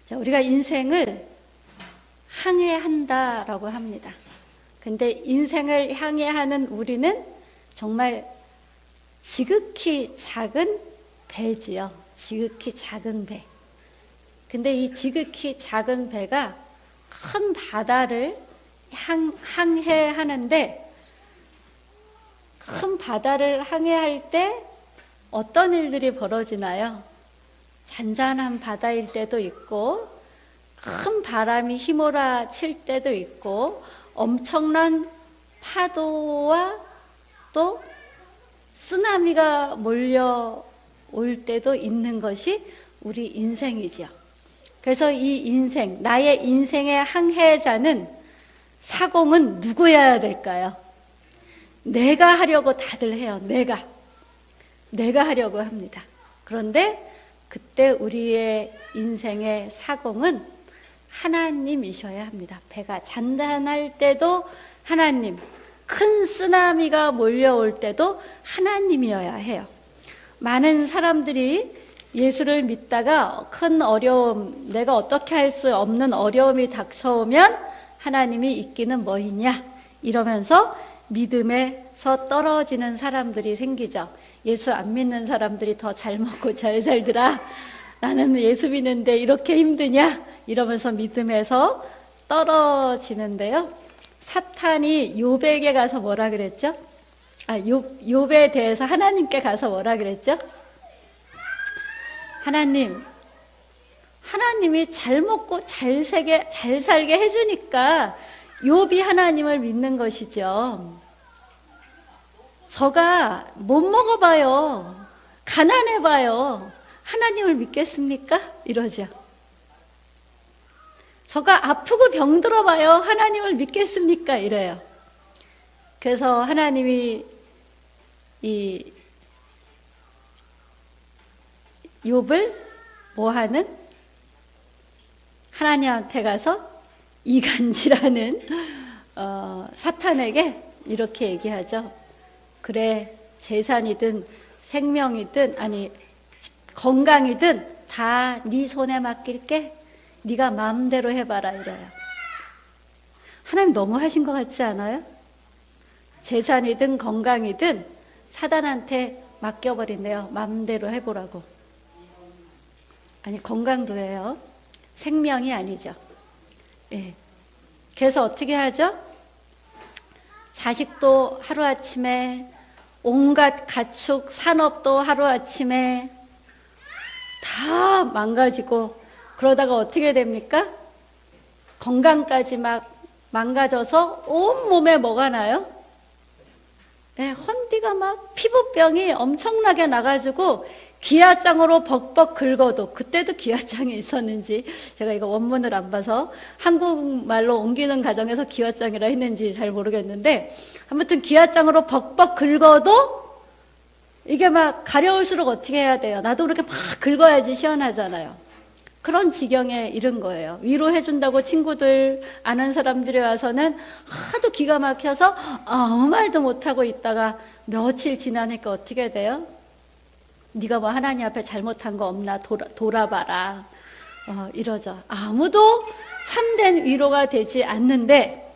자, 우리가 인생을 항해한다라고 합니다. 근데 인생을 항해하는 우리는 정말 지극히 작은 배지요. 지극히 작은 배. 근데 이 지극히 작은 배가 큰 바다를 항해하는데, 큰 바다를 항해할 때 어떤 일들이 벌어지나요? 잔잔한 바다일 때도 있고, 큰 바람이 휘몰아칠 때도 있고, 엄청난 파도와 또 쓰나미가 몰려올 때도 있는 것이 우리 인생이죠. 그래서 이 인생, 나의 인생의 항해자는, 사공은 누구여야 될까요? 내가 하려고 다들 해요. 내가 하려고 합니다. 그런데 그때 우리의 인생의 사공은 하나님이셔야 합니다. 배가 잔잔할 때도 하나님, 큰 쓰나미가 몰려올 때도 하나님이어야 해요. 많은 사람들이 예수를 믿다가 큰 어려움, 내가 어떻게 할 수 없는 어려움이 닥쳐오면 하나님이 있기는 뭐이냐 이러면서 믿음에서 떨어지는 사람들이 생기죠. 예수 안 믿는 사람들이 더 잘 먹고 잘 살더라, 나는 예수 믿는데 이렇게 힘드냐 이러면서 믿음에서 떨어지는데요. 사탄이 욥에게 가서 뭐라 그랬죠? 욥에 대해서 하나님께 가서 뭐라 그랬죠? 하나님이 잘 먹고 잘 살게 해주니까 욥이 하나님을 믿는 것이죠. 저가 못 먹어봐요, 가난해봐요, 하나님을 믿겠습니까? 이러죠. 저가 아프고 병들어봐요, 하나님을 믿겠습니까? 이래요. 그래서 하나님이 이 욥을 뭐하는? 하나님한테 가서 이간질하는 사탄에게 이렇게 얘기하죠. 그래, 재산이든 생명이든 아니 건강이든 다 네 손에 맡길게, 네가 마음대로 해봐라 이래요. 하나님 너무 하신 것 같지 않아요? 재산이든 건강이든 사단한테 맡겨버린대요. 마음대로 해보라고. 아니, 건강도예요. 생명이 아니죠. 예. 그래서 어떻게 하죠? 자식도 하루아침에, 온갖 가축 산업도 하루아침에 다 망가지고, 그러다가 어떻게 됩니까? 건강까지 막 망가져서 온몸에 뭐가 나요? 네, 헌디가 막 피부병이 엄청나게 나가지고 기아장으로 벅벅 긁어도, 그때도 기아장이 있었는지 제가 이거 원문을 안 봐서 한국말로 옮기는 과정에서 기아장이라 했는지 잘 모르겠는데, 아무튼 기아장으로 벅벅 긁어도 이게 막 가려울수록 어떻게 해야 돼요? 나도 그렇게 막 긁어야지 시원하잖아요. 그런 지경에 이른 거예요. 위로해준다고 친구들, 아는 사람들이 와서는 하도 기가 막혀서 아무 말도 못하고 있다가 며칠 지나니까 어떻게 돼요? 네가 뭐 하나님 앞에 잘못한 거 없나 돌아봐라, 이러죠. 아무도 참된 위로가 되지 않는데,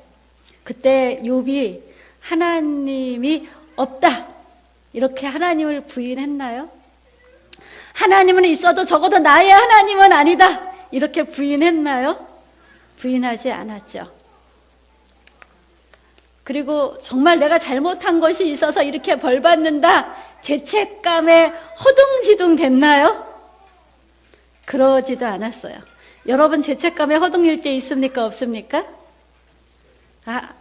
그때 욥이 하나님이 없다 이렇게 하나님을 부인했나요? 하나님은 있어도 적어도 나의 하나님은 아니다 이렇게 부인했나요? 부인하지 않았죠. 그리고 정말 내가 잘못한 것이 있어서 이렇게 벌 받는다, 죄책감에 허둥지둥 됐나요? 그러지도 않았어요. 여러분 죄책감에 허둥일 때 있습니까? 없습니까?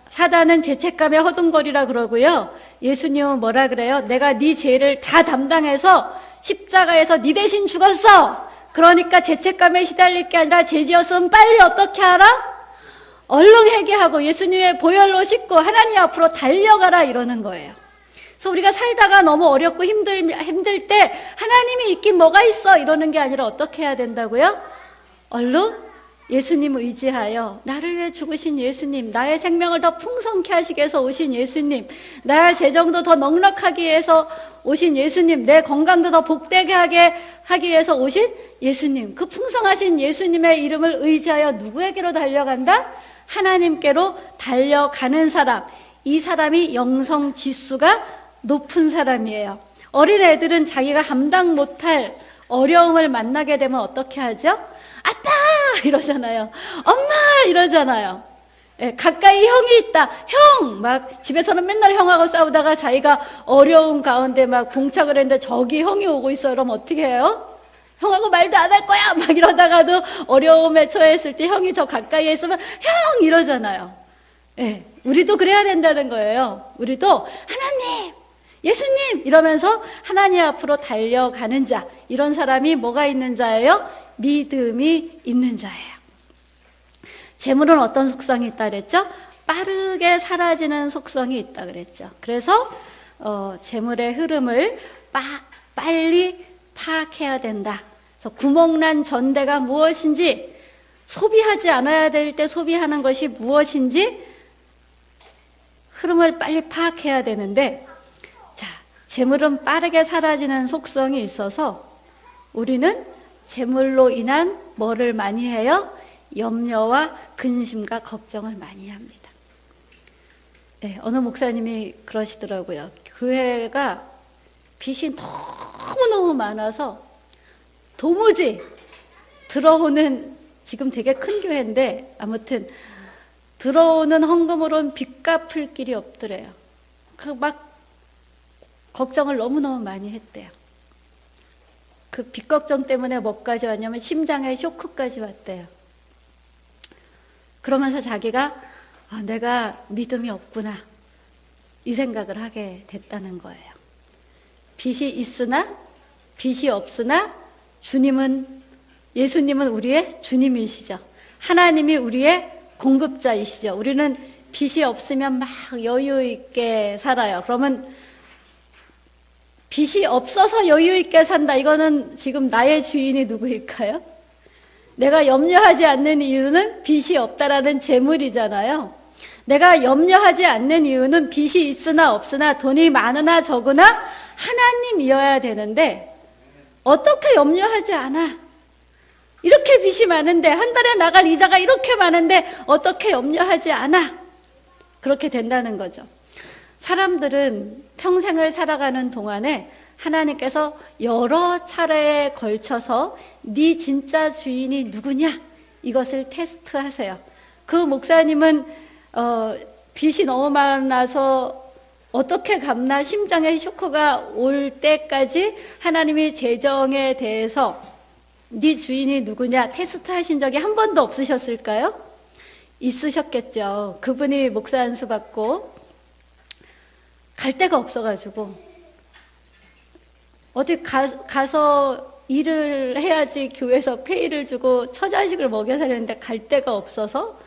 사단은 죄책감에 허둥거리라 그러고요. 예수님은 뭐라 그래요? 내가 네 죄를 다 담당해서 십자가에서 네 대신 죽었어. 그러니까 죄책감에 시달릴 게 아니라 죄 지었으면 빨리 어떻게 하라? 얼른 회개하고 예수님의 보혈로 씻고 하나님 앞으로 달려가라 이러는 거예요. 그래서 우리가 살다가 너무 어렵고 힘들 때 하나님이 있긴 뭐가 있어 이러는 게 아니라 어떻게 해야 된다고요? 얼른 예수님 의지하여 나를 위해 죽으신 예수님, 나의 생명을 더 풍성케 하시기 위해서 오신 예수님, 나의 재정도 더 넉넉하기 위해서 오신 예수님, 내 건강도 더 복되게 하기 위해서 오신 예수님, 그 풍성하신 예수님의 이름을 의지하여 누구에게로 달려간다? 하나님께로 달려가는 사람, 이 사람이 영성 지수가 높은 사람이에요. 어린 애들은 자기가 감당 못할 어려움을 만나게 되면 어떻게 하죠? 아빠! 이러잖아요. 엄마! 이러잖아요. 예, 가까이 형이 있다. 형! 막 집에서는 맨날 형하고 싸우다가 자기가 어려운 가운데 막 봉착을 했는데 저기 형이 오고 있어. 그럼 어떻게 해요? 형하고 말도 안 할 거야! 막 이러다가도 어려움에 처했을 때 형이 저 가까이에 있으면 형! 이러잖아요. 예, 우리도 그래야 된다는 거예요. 우리도 하나님! 예수님! 이러면서 하나님 앞으로 달려가는 자, 이런 사람이 뭐가 있는 자예요? 믿음이 있는 자예요. 재물은 어떤 속성이 있다 그랬죠? 빠르게 사라지는 속성이 있다 그랬죠. 그래서 재물의 흐름을 빨리 파악해야 된다. 그래서 구멍난 전대가 무엇인지, 소비하지 않아야 될 때 소비하는 것이 무엇인지 흐름을 빨리 파악해야 되는데, 자, 재물은 빠르게 사라지는 속성이 있어서 우리는 재물로 인한 뭐를 많이 해요? 염려와 근심과 걱정을 많이 합니다. 네, 어느 목사님이 그러시더라고요. 교회가 빚이 너무너무 많아서 도무지 들어오는, 지금 되게 큰 교회인데 아무튼 들어오는 헌금으로는 빚 갚을 길이 없더래요. 막 걱정을 너무너무 많이 했대요. 그 빚 걱정 때문에 뭐까지 왔냐면 심장에 쇼크까지 왔대요. 그러면서 자기가 내가 믿음이 없구나, 이 생각을 하게 됐다는 거예요. 빚이 있으나 빚이 없으나 예수님은 우리의 주님이시죠. 하나님이 우리의 공급자이시죠. 우리는 빚이 없으면 막 여유 있게 살아요. 그러면 빚이 없어서 여유 있게 산다, 이거는 지금 나의 주인이 누구일까요? 내가 염려하지 않는 이유는 빚이 없다라는 재물이잖아요. 내가 염려하지 않는 이유는 빚이 있으나 없으나 돈이 많으나 적으나 하나님이어야 되는데 어떻게 염려하지 않아? 이렇게 빚이 많은데, 한 달에 나갈 이자가 이렇게 많은데 어떻게 염려하지 않아? 그렇게 된다는 거죠. 사람들은 평생을 살아가는 동안에 하나님께서 여러 차례에 걸쳐서 네 진짜 주인이 누구냐, 이것을 테스트하세요. 그 목사님은 빚이 너무 많아서 어떻게 갚나 심장에 쇼크가 올 때까지 하나님이 재정에 대해서 네 주인이 누구냐 테스트하신 적이 한 번도 없으셨을까요? 있으셨겠죠. 그분이 목사 안수 받고 갈 데가 없어가지고 어디 가서 일을 해야지 교회에서 페이를 주고 처자식을 먹여 살렸는데 갈 데가 없어서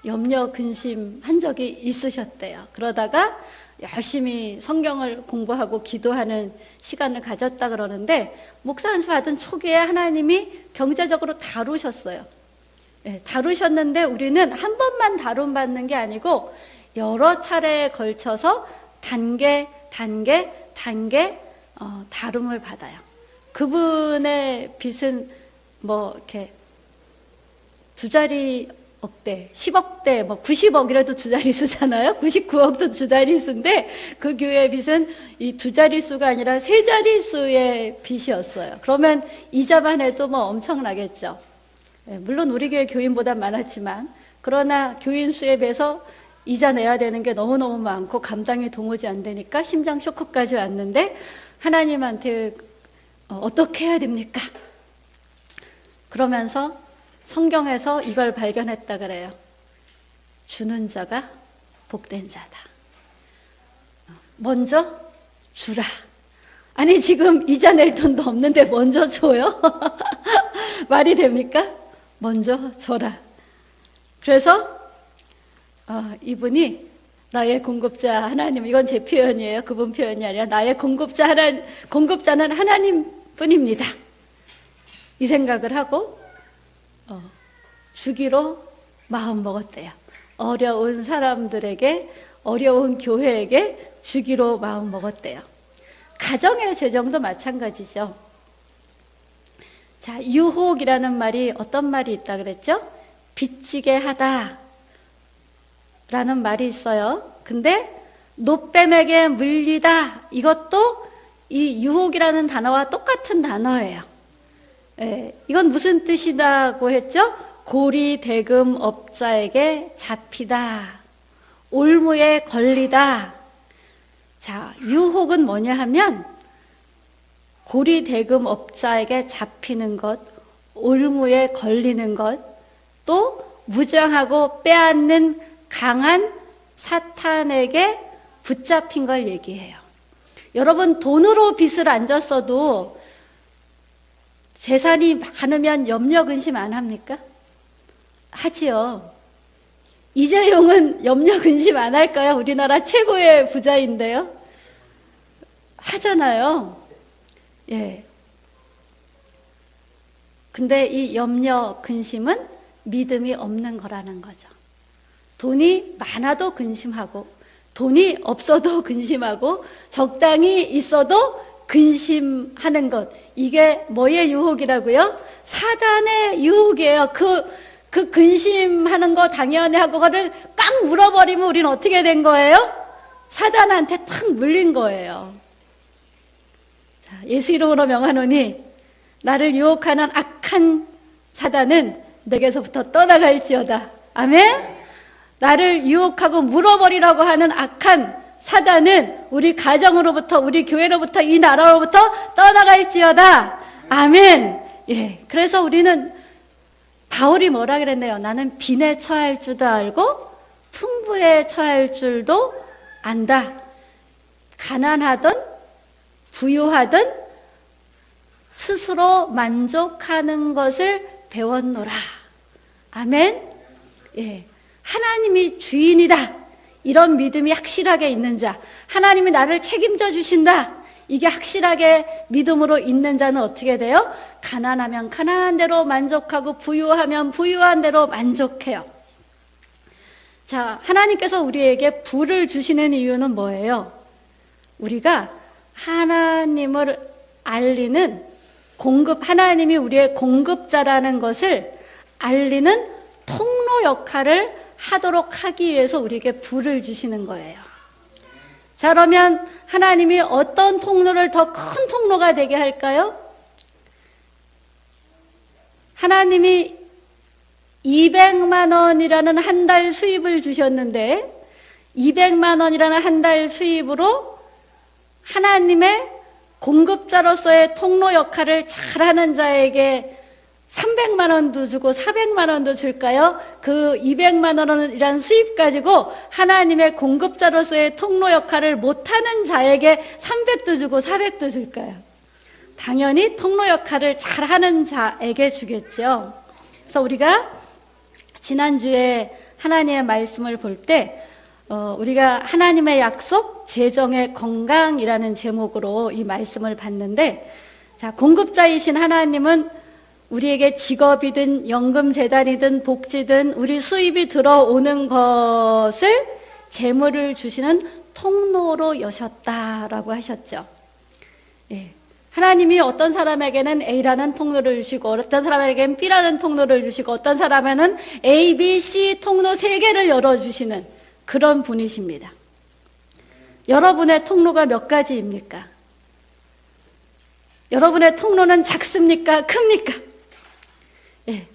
염려 근심한 적이 있으셨대요. 그러다가 열심히 성경을 공부하고 기도하는 시간을 가졌다 그러는데, 목사 안수 받은 초기에 하나님이 경제적으로 다루셨어요. 네, 다루셨는데 우리는 한 번만 다룸받는 게 아니고 여러 차례에 걸쳐서 단계 다룸을 받아요. 그분의 빚은 뭐 이렇게 두 자리 억대, 10억대, 뭐 90억이라도 두 자릿수잖아요. 99억도 두 자릿수인데 그 교회의 빚은 이 두 자릿수가 아니라 세 자릿수의 빚이었어요. 그러면 이자만 해도 뭐 엄청나겠죠. 물론 우리 교회 교인보다 많았지만, 그러나 교인 수에 비해서 이자 내야 되는 게 너무너무 많고 감당이 도무지 안 되니까 심장 쇼크까지 왔는데, 하나님한테 어떻게 해야 됩니까? 그러면서 성경에서 이걸 발견했다 그래요. 주는 자가 복된 자다. 먼저 주라. 아니 지금 이자 낼 돈도 없는데 먼저 줘요? 말이 됩니까? 먼저 줘라. 그래서 이분이 나의 공급자 하나님, 이건 제 표현이에요. 그분 표현이 아니라 나의 공급자는 하나님 뿐입니다. 이 생각을 하고 주기로 마음 먹었대요. 어려운 사람들에게, 어려운 교회에게 주기로 마음 먹었대요. 가정의 재정도 마찬가지죠. 자, 유혹이라는 말이 어떤 말이 있다 그랬죠? 빚지게 하다 라는 말이 있어요. 근데 노뱀에게 물리다, 이것도 이 유혹이라는 단어와 똑같은 단어예요. 이건 무슨 뜻이라고 했죠? 고리대금 업자에게 잡히다, 올무에 걸리다. 자, 유혹은 뭐냐 하면 고리대금 업자에게 잡히는 것, 올무에 걸리는 것, 또 무장하고 빼앗는 강한 사탄에게 붙잡힌 걸 얘기해요. 여러분, 돈으로 빚을 안 졌어도 재산이 많으면 염려 근심 안 합니까? 하지요. 이재용은 염려 근심 안 할까요? 우리나라 최고의 부자인데요. 하잖아요. 예. 근데 이 염려 근심은 믿음이 없는 거라는 거죠. 돈이 많아도 근심하고, 돈이 없어도 근심하고, 적당히 있어도 근심하는 것. 이게 뭐의 유혹이라고요? 사단의 유혹이에요. 그 근심하는 거 당연히 하고 그거를 깡 물어버리면 우리는 어떻게 된 거예요? 사단한테 탁 물린 거예요. 자, 예수 이름으로 명하노니 나를 유혹하는 악한 사단은 내게서부터 떠나갈지어다. 아멘? 나를 유혹하고 물어버리라고 하는 악한 사단은 우리 가정으로부터, 우리 교회로부터, 이 나라로부터 떠나갈지어다. 아멘. 예. 그래서 우리는 바울이 뭐라 그랬네요. 나는 빈에 처할 줄도 알고 풍부에 처할 줄도 안다. 가난하든 부유하든 스스로 만족하는 것을 배웠노라. 아멘. 예. 하나님이 주인이다. 이런 믿음이 확실하게 있는 자, 하나님이 나를 책임져 주신다. 이게 확실하게 믿음으로 있는 자는 어떻게 돼요? 가난하면 가난한 대로 만족하고 부유하면 부유한 대로 만족해요. 자, 하나님께서 우리에게 부를 주시는 이유는 뭐예요? 우리가 하나님을 알리는 하나님이 우리의 공급자라는 것을 알리는 통로 역할을 하도록 하기 위해서 우리에게 부를 주시는 거예요. 자, 그러면 하나님이 어떤 통로를 더 큰 통로가 되게 할까요? 하나님이 200만 원이라는 한 달 수입을 주셨는데 200만 원이라는 한 달 수입으로 하나님의 공급자로서의 통로 역할을 잘하는 자에게 300만 원도 주고 400만 원도 줄까요? 그 200만 원이라는 수입 가지고 하나님의 공급자로서의 통로 역할을 못하는 자에게 300도 주고 400도 줄까요? 당연히 통로 역할을 잘하는 자에게 주겠죠. 그래서 우리가 지난주에 하나님의 말씀을 볼 때 우리가 하나님의 약속, 재정의 건강이라는 제목으로 이 말씀을 봤는데, 자, 공급자이신 하나님은 우리에게 직업이든 연금재단이든 복지든 우리 수입이 들어오는 것을 재물을 주시는 통로로 여셨다라고 하셨죠. 예. 하나님이 어떤 사람에게는 A라는 통로를 주시고 어떤 사람에게는 B라는 통로를 주시고 어떤 사람에게는 A, B, C 통로 3개를 열어주시는 그런 분이십니다. 여러분의 통로가 몇 가지입니까? 여러분의 통로는 작습니까? 큽니까? 예.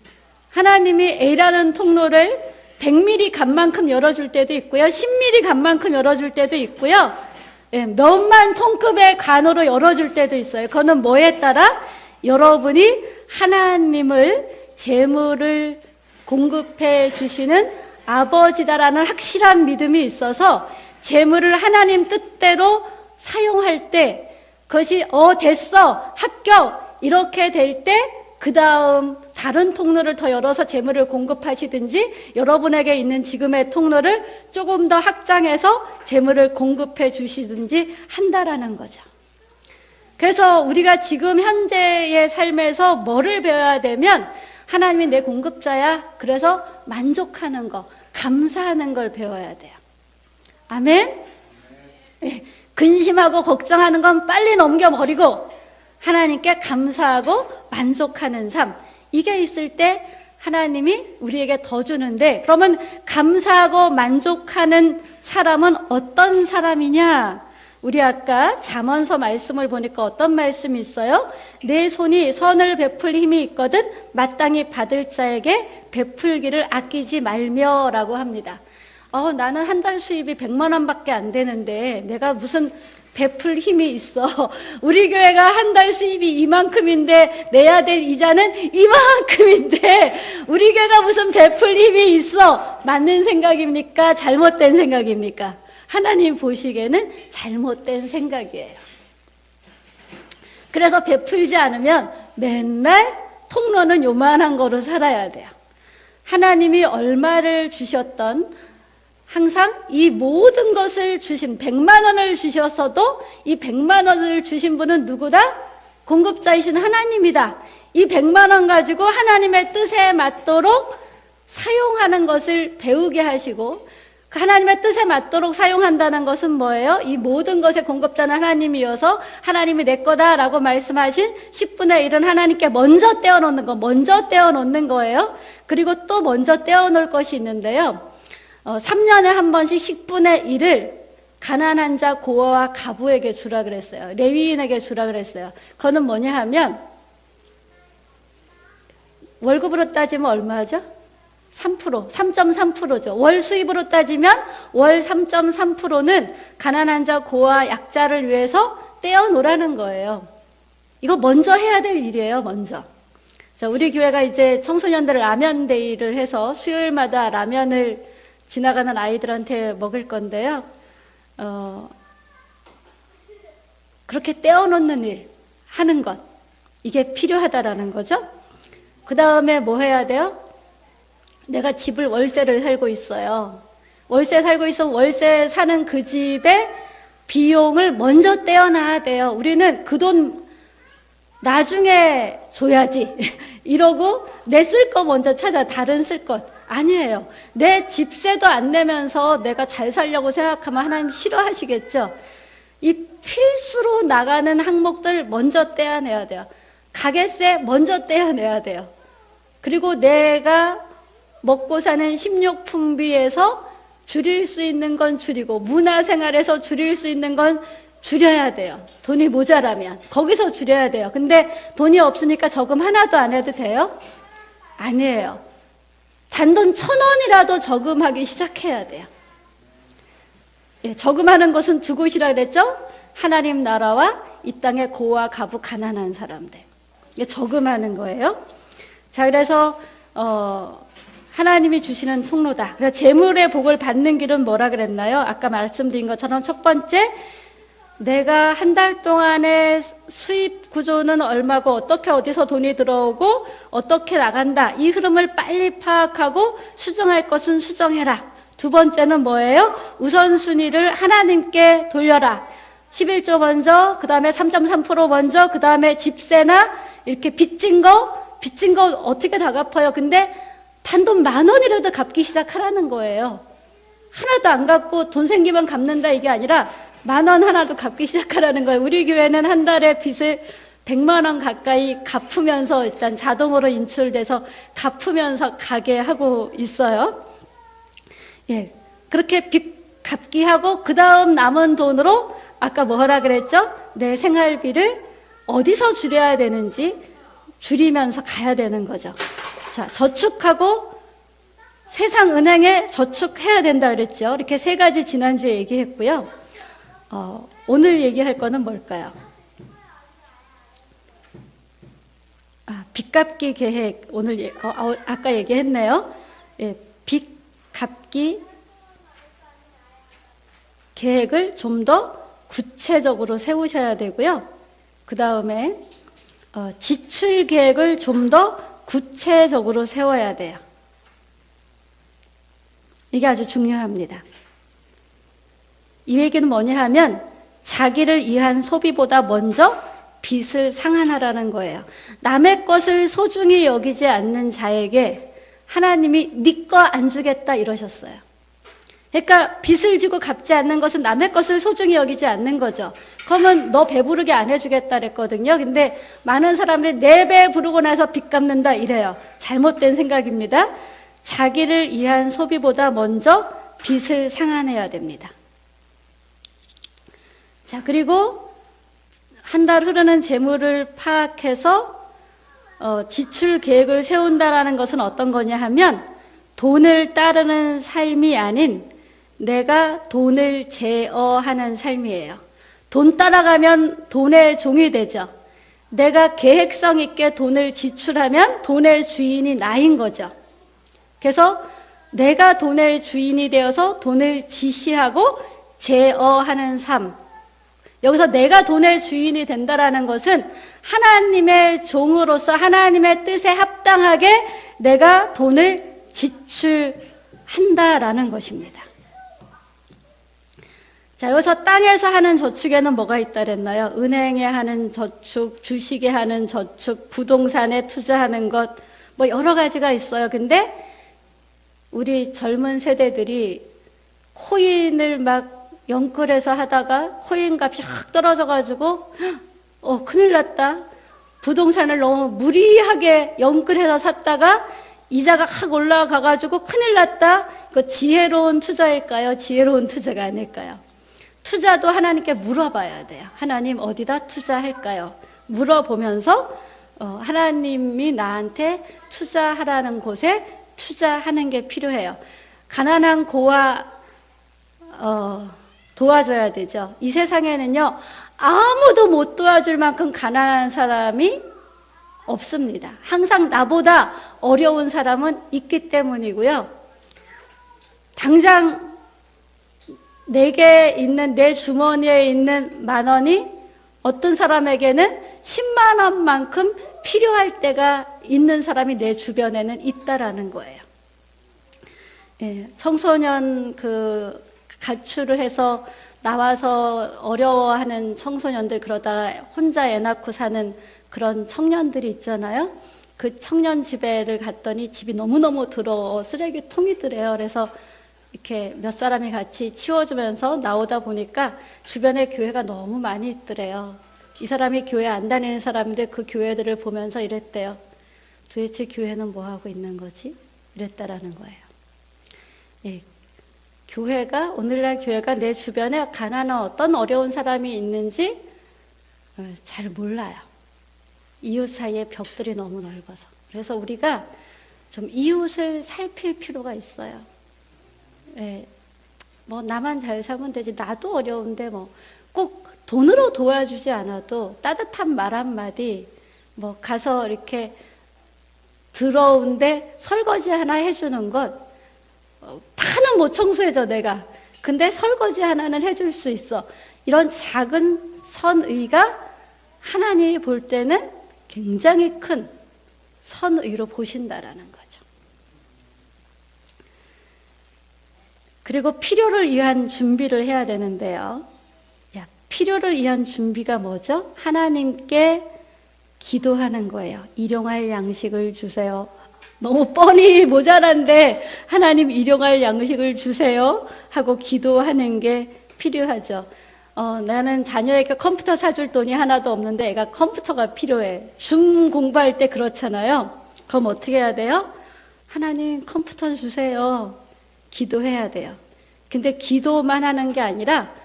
하나님이 A라는 통로를 100mm 간만큼 열어줄 때도 있고요. 10mm 간만큼 열어줄 때도 있고요. 예, 몇만 톤급의 간으로 열어줄 때도 있어요. 그거는 뭐에 따라? 여러분이 하나님을 재물을 공급해 주시는 아버지다라는 확실한 믿음이 있어서 재물을 하나님 뜻대로 사용할 때 그것이 됐어, 합격 이렇게 될 때 그 다음 다른 통로를 더 열어서 재물을 공급하시든지 여러분에게 있는 지금의 통로를 조금 더 확장해서 재물을 공급해 주시든지 한다라는 거죠. 그래서 우리가 지금 현재의 삶에서 뭐를 배워야 되면 하나님이 내 공급자야. 그래서 만족하는 거, 감사하는 걸 배워야 돼요. 아멘? 예, 근심하고 걱정하는 건 빨리 넘겨버리고 하나님께 감사하고 만족하는 삶, 이게 있을 때 하나님이 우리에게 더 주는데, 그러면 감사하고 만족하는 사람은 어떤 사람이냐? 우리 아까 잠언서 말씀을 보니까 어떤 말씀이 있어요? 내 손이 선을 베풀 힘이 있거든 마땅히 받을 자에게 베풀기를 아끼지 말며 라고 합니다. 나는 한 달 수입이 100만 원밖에 안 되는데 내가 무슨 베풀 힘이 있어. 우리 교회가 한 달 수입이 이만큼인데 내야 될 이자는 이만큼인데 우리 교회가 무슨 베풀 힘이 있어. 맞는 생각입니까? 잘못된 생각입니까? 하나님 보시기에는 잘못된 생각이에요. 그래서 베풀지 않으면 맨날 통로는 요만한 거로 살아야 돼요. 하나님이 얼마를 주셨던, 항상 이 모든 것을 주신 100만 원을 주셨어도 이 100만 원을 주신 분은 누구다? 공급자이신 하나님이다. 이 100만 원 가지고 하나님의 뜻에 맞도록 사용하는 것을 배우게 하시고, 하나님의 뜻에 맞도록 사용한다는 것은 뭐예요? 이 모든 것의 공급자는 하나님이어서 하나님이 내 거다라고 말씀하신 10분의 1은 하나님께 먼저 떼어놓는 거, 먼저 떼어놓는 거예요. 그리고 또 먼저 떼어놓을 것이 있는데요. 3년에 한 번씩 10분의 1을 가난한 자, 고아와 가부에게 주라 그랬어요. 레위인에게 주라 그랬어요. 그거는 뭐냐 하면 월급으로 따지면 얼마죠? 3%, 3.3%죠. 월 수입으로 따지면 월 3.3%는 가난한 자, 고아, 약자를 위해서 떼어놓으라는 거예요. 이거 먼저 해야 될 일이에요, 먼저. 자, 우리 교회가 이제 청소년들 라면 데이를 해서 수요일마다 라면을 지나가는 아이들한테 먹을 건데요. 그렇게 떼어놓는 일, 하는 것, 이게 필요하다라는 거죠. 그 다음에 뭐 해야 돼요? 내가 집을 월세를 살고 있어요. 월세 살고 있으면 월세 사는 그 집의 비용을 먼저 떼어놔야 돼요. 우리는 그 돈 나중에 줘야지 이러고 내 쓸 거 먼저 찾아, 다른 쓸 것. 아니에요. 내 집세도 안 내면서 내가 잘 살려고 생각하면 하나님 싫어하시겠죠. 이 필수로 나가는 항목들 먼저 떼어내야 돼요. 가게세 먼저 떼어내야 돼요. 그리고 내가 먹고 사는 식료품비에서 줄일 수 있는 건 줄이고 문화생활에서 줄일 수 있는 건 줄여야 돼요. 돈이 모자라면 거기서 줄여야 돼요. 근데 돈이 없으니까 저금 하나도 안 해도 돼요? 아니에요. 단돈 1,000원이라도 저금하기 시작해야 돼요. 예, 저금하는 것은 두 곳이라 그랬죠? 하나님 나라와 이 땅의 고아, 가부, 가난한 사람들. 저금하는 거예요. 자, 그래서 하나님이 주시는 통로다. 그래서 재물의 복을 받는 길은 뭐라 그랬나요? 아까 말씀드린 것처럼 첫 번째, 내가 한 달 동안의 수입 구조는 얼마고 어떻게 어디서 돈이 들어오고 어떻게 나간다. 이 흐름을 빨리 파악하고 수정할 것은 수정해라. 두 번째는 뭐예요? 우선순위를 하나님께 돌려라. 11조 먼저, 그 다음에 3.3% 먼저, 그 다음에 집세나 이렇게 빚진 거 어떻게 다 갚아요? 근데 단돈 10,000원이라도 갚기 시작하라는 거예요. 하나도 안 갚고 돈 생기면 갚는다 이게 아니라 10,000원 하나도 갚기 시작하라는 거예요. 우리 교회는 한 달에 빚을 100만 원 가까이 갚으면서 일단 자동으로 인출돼서 갚으면서 가게 하고 있어요. 예, 그렇게 빚 갚기 하고 그 다음 남은 돈으로 아까 뭐라 그랬죠? 내 생활비를 어디서 줄여야 되는지 줄이면서 가야 되는 거죠. 자, 저축하고 세상 은행에 저축해야 된다 그랬죠. 이렇게 세 가지 지난주에 얘기했고요. 오늘 얘기할 거는 뭘까요? 빚 갚기 계획, 오늘 아까 얘기했네요. 예, 빚 갚기 계획을 좀 더 구체적으로 세우셔야 되고요. 그 다음에 지출 계획을 좀 더 구체적으로 세워야 돼요. 이게 아주 중요합니다. 이 얘기는 뭐냐 하면 자기를 위한 소비보다 먼저 빚을 상환하라는 거예요. 남의 것을 소중히 여기지 않는 자에게 하나님이 네 거 안 주겠다 이러셨어요. 그러니까 빚을 지고 갚지 않는 것은 남의 것을 소중히 여기지 않는 거죠. 그러면 너 배부르게 안 해주겠다 그랬거든요. 근데 많은 사람들이 내 배 부르고 나서 빚 갚는다 이래요. 잘못된 생각입니다. 자기를 위한 소비보다 먼저 빚을 상환해야 됩니다. 자, 그리고 한 달 흐르는 재물을 파악해서 지출 계획을 세운다라는 것은 어떤 거냐 하면 돈을 따르는 삶이 아닌 내가 돈을 제어하는 삶이에요. 돈 따라가면 돈의 종이 되죠. 내가 계획성 있게 돈을 지출하면 돈의 주인이 나인 거죠. 그래서 내가 돈의 주인이 되어서 돈을 지시하고 제어하는 삶. 여기서 내가 돈의 주인이 된다라는 것은 하나님의 종으로서 하나님의 뜻에 합당하게 내가 돈을 지출한다라는 것입니다. 자, 여기서 땅에서 하는 저축에는 뭐가 있다 그랬나요? 은행에 하는 저축, 주식에 하는 저축, 부동산에 투자하는 것, 뭐 여러 가지가 있어요. 근데 우리 젊은 세대들이 코인을 막 연끌해서 하다가 코인 값이 확 떨어져가지고 큰일 났다. 부동산을 너무 무리하게 연끌해서 샀다가 이자가 확 올라가가지고 큰일 났다. 그 지혜로운 투자일까요? 지혜로운 투자가 아닐까요? 투자도 하나님께 물어봐야 돼요. 하나님 어디다 투자할까요? 물어보면서 하나님이 나한테 투자하라는 곳에 투자하는 게 필요해요. 가난한 고아 도와줘야 되죠. 이 세상에는요, 아무도 못 도와줄 만큼 가난한 사람이 없습니다. 항상 나보다 어려운 사람은 있기 때문이고요. 당장 내게 있는, 내 주머니에 있는 10,000원이 어떤 사람에게는 10만 원만큼 필요할 때가 있는 사람이 내 주변에는 있다라는 거예요. 예, 청소년 가출을 해서 나와서 어려워하는 청소년들, 그러다 혼자 애 낳고 사는 그런 청년들이 있잖아요. 그 청년 집에를 갔더니 집이 너무너무 더러워 쓰레기통이더래요. 그래서 이렇게 몇 사람이 같이 치워주면서 나오다 보니까 주변에 교회가 너무 많이 있더래요. 이 사람이 교회 안 다니는 사람인데 그 교회들을 보면서 이랬대요. 도대체 교회는 뭐 하고 있는 거지? 이랬다라는 거예요. 예, 교회가, 오늘날 교회가 내 주변에 가난한 어떤 어려운 사람이 있는지 잘 몰라요. 이웃 사이에 벽들이 너무 넓어서. 그래서 우리가 좀 이웃을 살필 필요가 있어요. 예, 뭐 나만 잘 살면 되지, 나도 어려운데 뭐 꼭 돈으로 도와주지 않아도 따뜻한 말 한마디, 뭐 가서 이렇게 더러운데 설거지 하나 해주는 것, 다는 못 청소해줘 내가. 근데 설거지 하나는 해줄 수 있어. 이런 작은 선의가 하나님이 볼 때는 굉장히 큰 선의로 보신다라는 거죠. 그리고 필요를 위한 준비를 해야 되는데요. 필요를 위한 준비가 뭐죠? 하나님께 기도하는 거예요. 일용할 양식을 주세요. 너무 뻔히 모자란데 하나님 일용할 양식을 주세요 하고 기도하는 게 필요하죠. 나는 자녀에게 컴퓨터 사줄 돈이 하나도 없는데 애가 컴퓨터가 필요해. 줌 공부할 때 그렇잖아요. 그럼 어떻게 해야 돼요? 하나님 컴퓨터 주세요. 기도해야 돼요. 근데 기도만 하는 게 아니라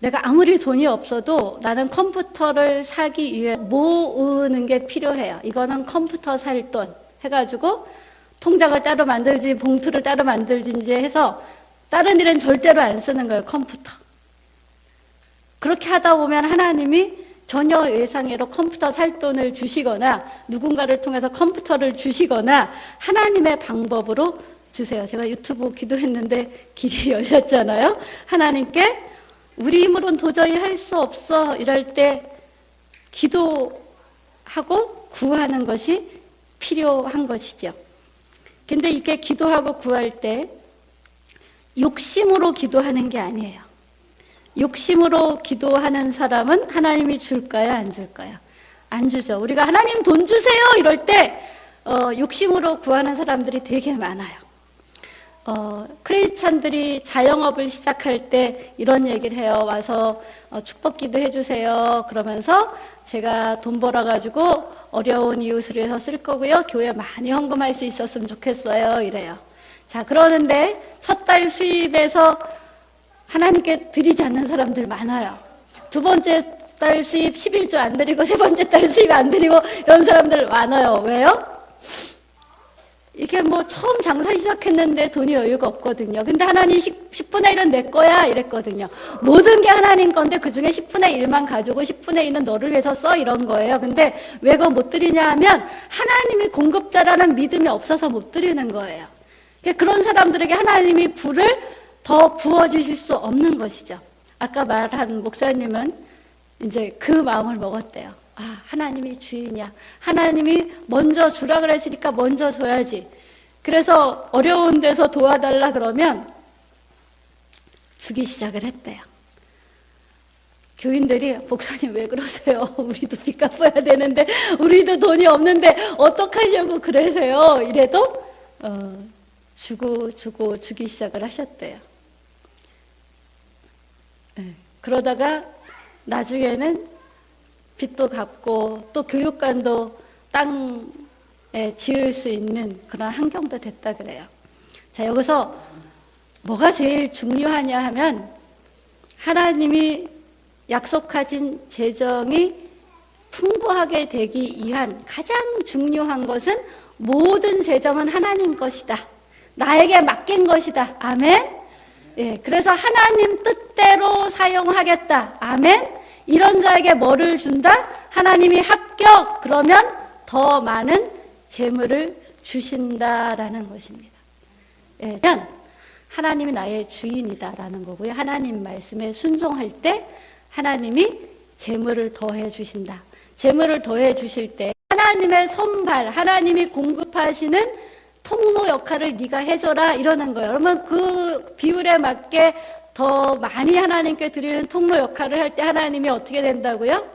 내가 아무리 돈이 없어도 나는 컴퓨터를 사기 위해 모으는 게 필요해요. 이거는 컴퓨터 살 돈 해가지고 통장을 따로 만들지 봉투를 따로 만들든지 해서 다른 일은 절대로 안 쓰는 거예요. 컴퓨터. 그렇게 하다 보면 하나님이 전혀 예상외로 컴퓨터 살 돈을 주시거나 누군가를 통해서 컴퓨터를 주시거나 하나님의 방법으로 주세요. 제가 유튜브 기도했는데 길이 열렸잖아요. 하나님께 우리 힘으로는 도저히 할 수 없어 이럴 때 기도하고 구하는 것이 필요한 것이죠. 근데 이게 기도하고 구할 때 욕심으로 기도하는 게 아니에요. 욕심으로 기도하는 사람은 하나님이 줄까요? 안 줄까요? 안 주죠. 우리가 하나님 돈 주세요 이럴 때 욕심으로 구하는 사람들이 되게 많아요. 크리스찬들이 자영업을 시작할 때 이런 얘기를 해요. 와서 축복기도 해주세요. 그러면서 제가 돈 벌어가지고 어려운 이웃을 위해서 쓸 거고요. 교회 많이 헌금할 수 있었으면 좋겠어요. 이래요. 자, 그러는데 첫 달 수입에서 하나님께 드리지 않는 사람들 많아요. 두 번째 달 수입 11조 안 드리고 세 번째 달 수입 안 드리고 이런 사람들 많아요. 왜요? 이게 뭐 처음 장사 시작했는데 돈이 여유가 없거든요. 근데 하나님 10분의 1은 내 거야 이랬거든요. 모든 게 하나님 건데 그중에 10분의 1만 가지고 10분의 1은 너를 위해서 써 이런 거예요. 근데 왜 그거 못 드리냐 하면 하나님이 공급자라는 믿음이 없어서 못 드리는 거예요. 그런 사람들에게 하나님이 불을 더 부어주실 수 없는 것이죠. 아까 말한 목사님은 이제 그 마음을 먹었대요. 아, 하나님이 주인이야. 하나님이 먼저 주라 그랬으니까 먼저 줘야지. 그래서 어려운 데서 도와달라 그러면 주기 시작을 했대요. 교인들이 목사님 왜 그러세요? 우리도 빚 갚아야 되는데 우리도 돈이 없는데 어떡하려고 그러세요? 이래도 주기 시작을 하셨대요. 네. 그러다가 나중에는 빚도 갚고 또 교육관도 땅에 지을 수 있는 그런 환경도 됐다 그래요. 자, 여기서 뭐가 제일 중요하냐 하면 하나님이 약속하신 재정이 풍부하게 되기 위한 가장 중요한 것은 모든 재정은 하나님 것이다. 나에게 맡긴 것이다. 아멘. 예, 그래서 하나님 뜻대로 사용하겠다. 아멘. 이런 자에게 뭐를 준다? 하나님이 합격! 그러면 더 많은 재물을 주신다라는 것입니다. 예, 하나님이 나의 주인이다라는 거고요. 하나님 말씀에 순종할 때 하나님이 재물을 더해 주신다. 재물을 더해 주실 때 하나님의 손발, 하나님이 공급하시는 통로 역할을 네가 해줘라 이러는 거예요. 그러면 그 비율에 맞게 더 많이 하나님께 드리는 통로 역할을 할 때 하나님이 어떻게 된다고요?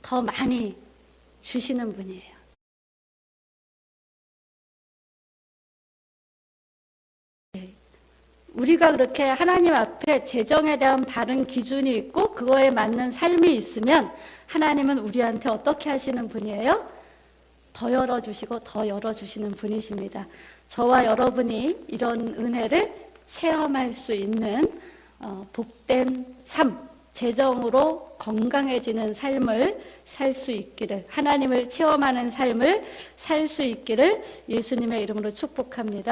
더 많이 주시는 분이에요. 우리가 그렇게 하나님 앞에 재정에 대한 바른 기준이 있고 그거에 맞는 삶이 있으면 하나님은 우리한테 어떻게 하시는 분이에요? 더 열어주시고 더 열어주시는 분이십니다. 저와 여러분이 이런 은혜를 체험할 수 있는 복된 삶, 재정으로 건강해지는 삶을 살 수 있기를, 하나님을 체험하는 삶을 살 수 있기를 예수님의 이름으로 축복합니다.